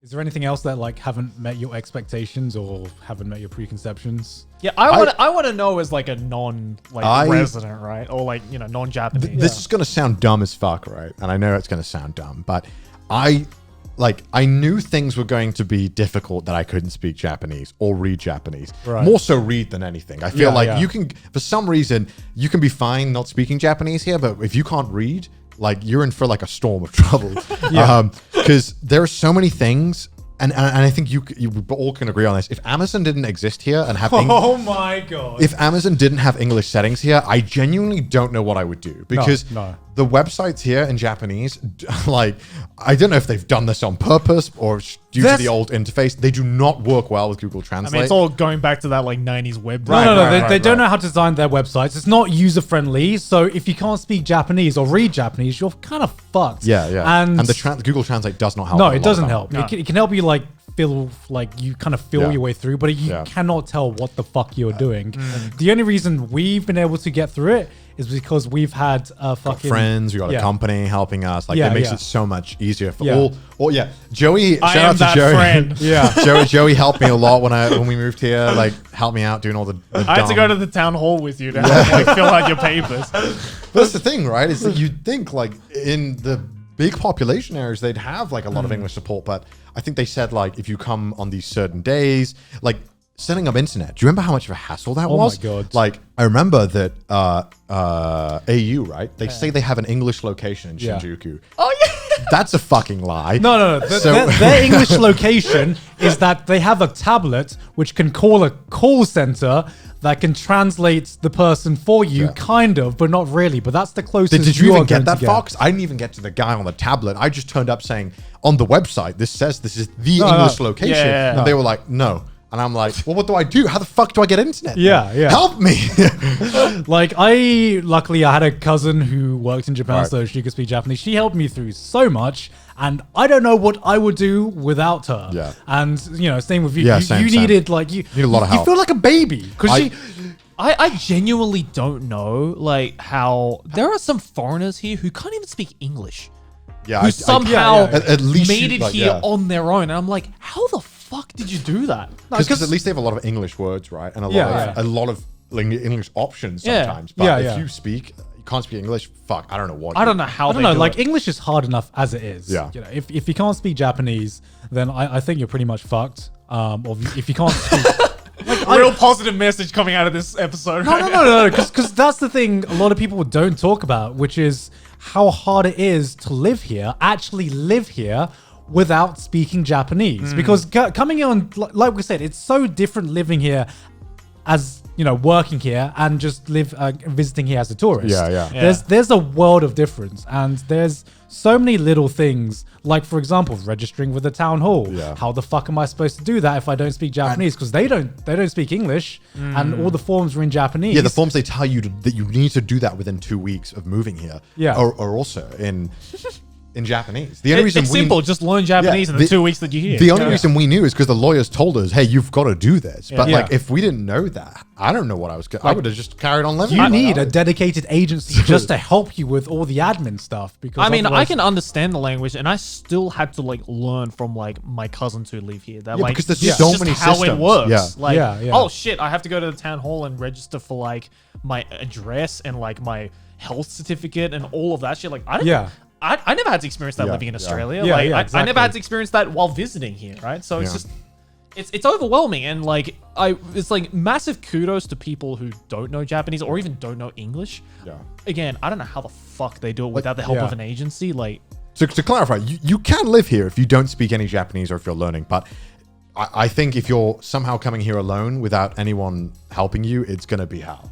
Is there anything else that like haven't met your expectations or haven't met your preconceptions? Yeah, I want to know as like a non-resident, right? Or like, you know, non-Japanese. This is going to sound dumb as fuck, right? And I know it's going to sound dumb, but I knew things were going to be difficult that I couldn't speak Japanese or read Japanese. Right. More so read than anything. I feel you can, for some reason, you can be fine not speaking Japanese here, but if you can't read, like you're in for like a storm of trouble. Because there are so many things. And I think you all can agree on this. If Amazon didn't exist here and have Oh my god! if Amazon didn't have English settings here, I genuinely don't know what I would do because the websites here in Japanese, like I don't know if they've done this on purpose or due to the old interface, they do not work well with Google Translate. I mean, it's all going back to that like 90s web. No. They don't know how to design their websites. It's not user friendly. So if you can't speak Japanese or read Japanese, you're kind of fucked. Yeah. And the Google Translate does not help. No, it doesn't help. No. It can help you like feel like you kind of feel your way through, but you cannot tell what the fuck you're doing. The only reason we've been able to get through it is because we've had fucking friends, we got a company helping us. Like it makes it so much easier for all. Joey, shout out to Joey. Friend. Joey helped me a lot when we moved here. Like helped me out doing all the I had to go to the town hall with you to like, fill out your papers. That's the thing, right? Is that you'd think like in the big population areas they'd have like a lot of English support, but I think they said like if you come on these certain days, like setting up internet. Do you remember how much of a hassle that was? Oh my god! Like I remember that AU, right? They say they have an English location in Shinjuku. Oh yeah, that's a fucking lie. No. Their English location is that they have a tablet which can call a call center that can translate the person for you, kind of, but not really. But that's the closest. Did you even get that far? Because I didn't even get to the guy on the tablet. I just turned up saying on the website, this says this is the English location. And they were like, no. And I'm like, well, what do I do? How the fuck do I get internet? Yeah. Help me. Like, luckily I had a cousin who worked in Japan, so she could speak Japanese. She helped me through so much. And I don't know what I would do without her. Yeah. And, you know, same with you. Yeah, you needed, like, you need a lot of help. You feel like a baby. Because I genuinely don't know, like, how there are some foreigners here who can't even speak English. Yeah. Who somehow at least made it here on their own. And I'm like, how the fuck did you do that? Because at least they have a lot of English words, right? And a lot of like, English options sometimes. But if you can't speak English, fuck, I don't know what. I don't know how. I don't know. Like English is hard enough as it is. Yeah. You know, if you can't speak Japanese, then I think you're pretty much fucked. Or if you can't speak. Real positive message coming out of this episode. No. Because that's the thing a lot of people don't talk about, which is how hard it is to live here, actually live here without speaking Japanese. Because coming on, like we said, it's so different living here as, you know, working here and just visiting here as a tourist. Yeah. There's a world of difference, and there's so many little things, like for example, registering with the town hall. Yeah. How the fuck am I supposed to do that if I don't speak Japanese? Because they don't speak English, and all the forms are in Japanese. Yeah, the forms they tell you that you need to do that within 2 weeks of moving here. Yeah. Are also in Japanese. The only reason it's simple. Just learn Japanese in the 2 weeks that you're here. The only reason we knew is because the lawyers told us, "Hey, you've got to do this." But like, if we didn't know that, I don't know what I was. I would have just carried on living. You need a dedicated agency just to help you with all the admin stuff. Because I mean, I can understand the language, and I still had to like learn from like my cousins who live here. That like because there's it's so just many how systems. it works. Yeah. Like, oh shit, I have to go to the town hall and register for like my address and like my health certificate and all of that shit. Like, I don't. I never had to experience that living in Australia. I never had to experience that while visiting here, right? So it's just it's overwhelming, and like it's like massive kudos to people who don't know Japanese or even don't know English. Yeah. Again, I don't know how the fuck they do it without the help of an agency. Like, so to clarify, you can live here if you don't speak any Japanese or if you're learning, but I think if you're somehow coming here alone without anyone helping you, it's gonna be hell.